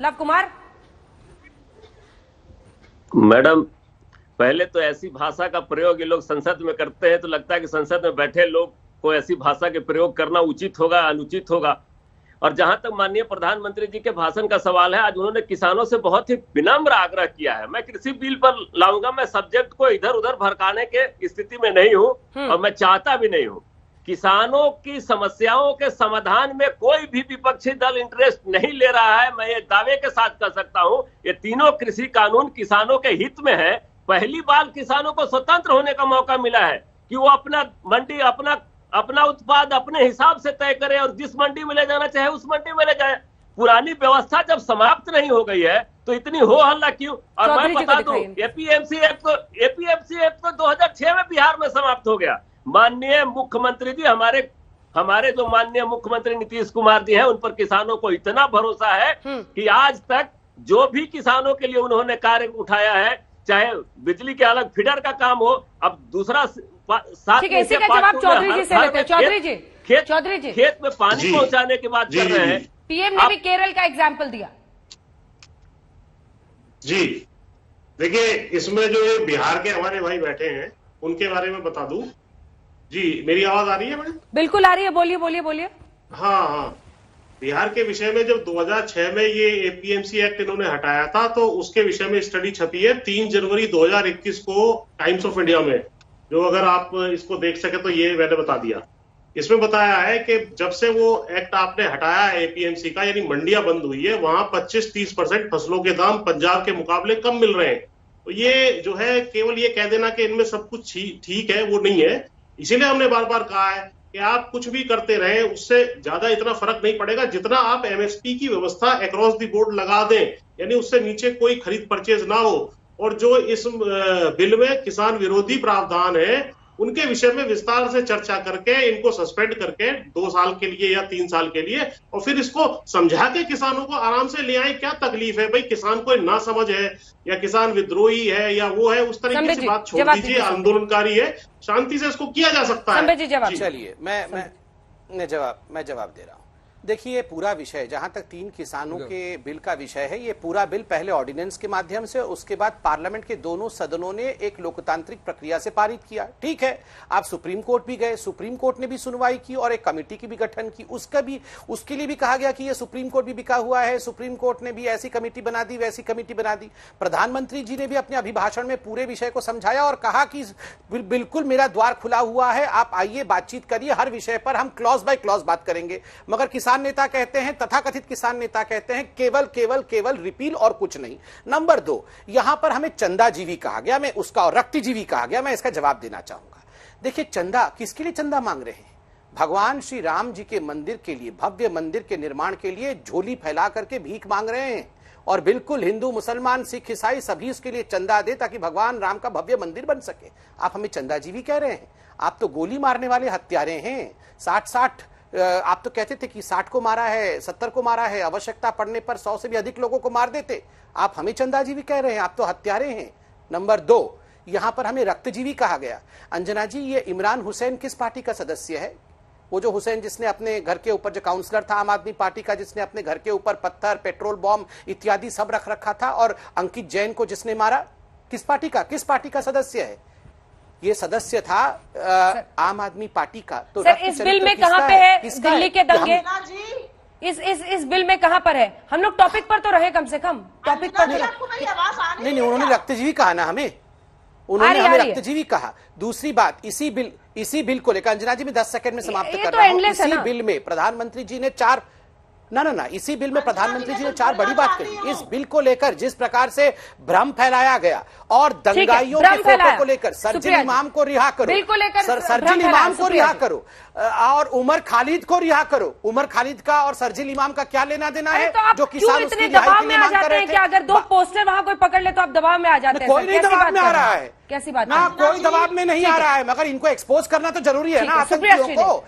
Love Kumar. Madam, पहले तो ऐसी भाषा का प्रयोग ये लोग संसद में करते हैं तो लगता है कि संसद में बैठे लोग को ऐसी भाषा के प्रयोग करना उचित होगा, अनुचित होगा। और जहां तक माननीय प्रधानमंत्री जी के भाषण का सवाल है, आज उन्होंने किसानों से बहुत ही विनम्र आग्रह किया है। मैं कृषि बिल पर लाऊंगा, मैं सब्जेक्ट को इधर उधर भड़काने के स्थिति में नहीं हूं और मैं चाहता भी नहीं हूं। किसानों की समस्याओं के समाधान में कोई भी विपक्षी दल इंटरेस्ट नहीं ले रहा है। मैं ये दावे के साथ कर सकता हूं, ये तीनों कृषि कानून किसानों के हित में है। पहली बार किसानों को स्वतंत्र होने का मौका मिला है कि वो अपना मंडी, अपना उत्पाद अपने हिसाब से तय करे और जिस मंडी में ले जाना चाहे उस मंडी में ले जाए। पुरानी व्यवस्था जब समाप्त नहीं हो गई है तो इतनी हो हल्ला क्यों? और मैं बता दूं, एपीएमसी एक्ट तो 2006 में बिहार में समाप्त हो गया। माननीय मुख्यमंत्री जी, हमारे जो माननीय मुख्यमंत्री नीतीश कुमार जी हैं, उन पर किसानों को इतना भरोसा है कि आज तक जो भी किसानों के लिए उन्होंने कार्य उठाया है, चाहे बिजली के अलग फीडर का काम हो, अब दूसरा ठीक है, इसी का जवाब चौधरी जी से लेते हैं। चौधरी जी खेत में पानी पहुंचाने की बात कर रहे हैं। पीएम ने भी केरल का एग्जाम्पल दिया। जी देखिए, इसमें जो ये बिहार के हमारे भाई बैठे हैं उनके बारे में बता दूं। जी, मेरी आवाज आ रही है मैडम? बिल्कुल आ रही है, बोलिए। हाँ, बिहार के विषय में जब 2006 में ये एपीएमसी एक्ट इन्होंने हटाया था तो उसके विषय में स्टडी छपी है 3 जनवरी 2021 को टाइम्स ऑफ इंडिया में। जो अगर आप इसको देख सके तो ये मैंने बता दिया। इसमें बताया है कि जब से वो एक्ट आपने हटाया है एपीएमसी का, यानी मंडियां बंद हुई है, वहां 25-30% फसलों के दाम पंजाब के मुकाबले कम मिल रहे हैं। तो ये जो है, केवल ये कह देना कि इनमें सब कुछ ठीक है, वो नहीं है। इसीलिए हमने बार बार कहा है कि आप कुछ भी करते रहे, उससे ज्यादा इतना फर्क नहीं पड़ेगा जितना आप एमएसपी की व्यवस्था अक्रॉस द बोर्ड लगा दें, यानी उससे नीचे कोई खरीद परचेज ना हो। और जो इस बिल में किसान विरोधी प्रावधान है उनके विषय में विस्तार से चर्चा करके इनको सस्पेंड करके 2 साल के लिए या 3 साल के लिए, और फिर इसको समझा के किसानों को आराम से ले आए। क्या तकलीफ है भाई? किसान कोई ना समझ है या किसान विद्रोही है या वो है, उस तरीके से बात छोड़ दीजिए। आंदोलनकारी है, शांति से इसको किया जा सकता है। चलिए मैं जवाब दे रहा हूं। देखिए, पूरा विषय जहां तक 3 किसानों के बिल का विषय है, ये पूरा बिल पहले ऑर्डिनेंस के माध्यम से, उसके बाद पार्लियामेंट के दोनों सदनों ने एक लोकतांत्रिक प्रक्रिया से पारित किया। ठीक है, आप सुप्रीम कोर्ट भी गए, सुप्रीम कोर्ट ने भी सुनवाई की और एक कमेटी की भी गठन की। उसके लिए भी कहा गया कि ये सुप्रीम कोर्ट भी बिका हुआ है, सुप्रीम कोर्ट ने भी ऐसी कमेटी बना दी, वैसी कमेटी बना दी। प्रधानमंत्री जी ने भी अपने अभिभाषण में पूरे विषय को समझाया और कहा कि बिल्कुल मेरा द्वार खुला हुआ है, आप आइए, बातचीत करिए, हर विषय पर हम क्लॉज बाय क्लॉज बात करेंगे। मगर किसान नेता कहते हैं, तथाकथित किसान नेता कहते हैं केवल रिपील और कुछ नहीं। नंबर 2, यहां पर हमें चंदाजीवी कहा गया, मैं उसका, और रक्तजीवी कहा गया, मैं इसका जवाब देना चाहूंगा। देखिए, चंदा किसके लिए चंदा मांग रहे हैं? भगवान श्री राम जी के मंदिर के लिए, भव्य मंदिर के निर्माण के लिए झोली फैला करके भीख मांग रहे हैं। और बिल्कुल हिंदू, मुसलमान, सिख, ईसाई सभी उसके लिए चंदा दे ताकि भगवान राम का भव्य मंदिर बन सके। आप हमें चंदाजीवी कह रहे हैं? आप तो गोली मारने वाले हत्यारे हैं। 60 आप तो कहते थे कि 60 को मारा है, 70 को मारा है, आवश्यकता पड़ने पर 100 से भी अधिक लोगों को मार देते। आप हमें चंदाजीवी कह रहे हैं? आप तो हत्यारे हैं। नंबर 2, यहां पर हमें रक्तजीवी कहा गया। अंजना जी, ये इमरान हुसैन किस पार्टी का सदस्य है? वो जो हुसैन जिसने अपने घर के ऊपर, जो काउंसलर था आम आदमी पार्टी का, जिसने अपने घर के ऊपर पत्थर, पेट्रोल बॉम्ब इत्यादि सब रख रखा था, और अंकित जैन को जिसने मारा, किस पार्टी का सदस्य है? ये सदस्य था आम आदमी पार्टी का। तो सर, इस बिल में कहां पे है दिल्ली के दंगे? इस बिल में कहां पर है? हम लोग टॉपिक पर तो रहे, कम से कम टॉपिक पर। नहीं, उन्होंने रक्तजीवी कहा ना हमें, उन्होंने हमें रक्तजीवी कहा। दूसरी बात, इसी बिल को लेकर, अंजना जी, मैं 10 सेकंड में समाप्त कर रहा हूं। इसी बिल में प्रधानमंत्री जी ने 4 ना, इसी बिल में प्रधानमंत्री जी ने 4 बड़ी बात कही। इस बिल को लेकर जिस प्रकार से भ्रम फैलाया गया, और दंगाइयों के फोटो को लेकर सर्जिल इमाम को रिहा करो, सर्जिल इमाम को रिहा करो, और उमर खालिद को रिहा करो। उमर खालिद का और सर्जिल इमाम का क्या लेना देना है? जो किसान उसकी रिहाई के लिए मांग कर रहे थे। अगर 2 पोस्टर वहां कोई पकड़ ले तो आप दबाव में आ जाते हैं। कोई नहीं दबाव में आ रहा है, कैसी बात ना, कोई दबाव में नहीं आ रहा है, मगर इनको एक्सपोज करना तो जरूरी है ना आतंकियों को।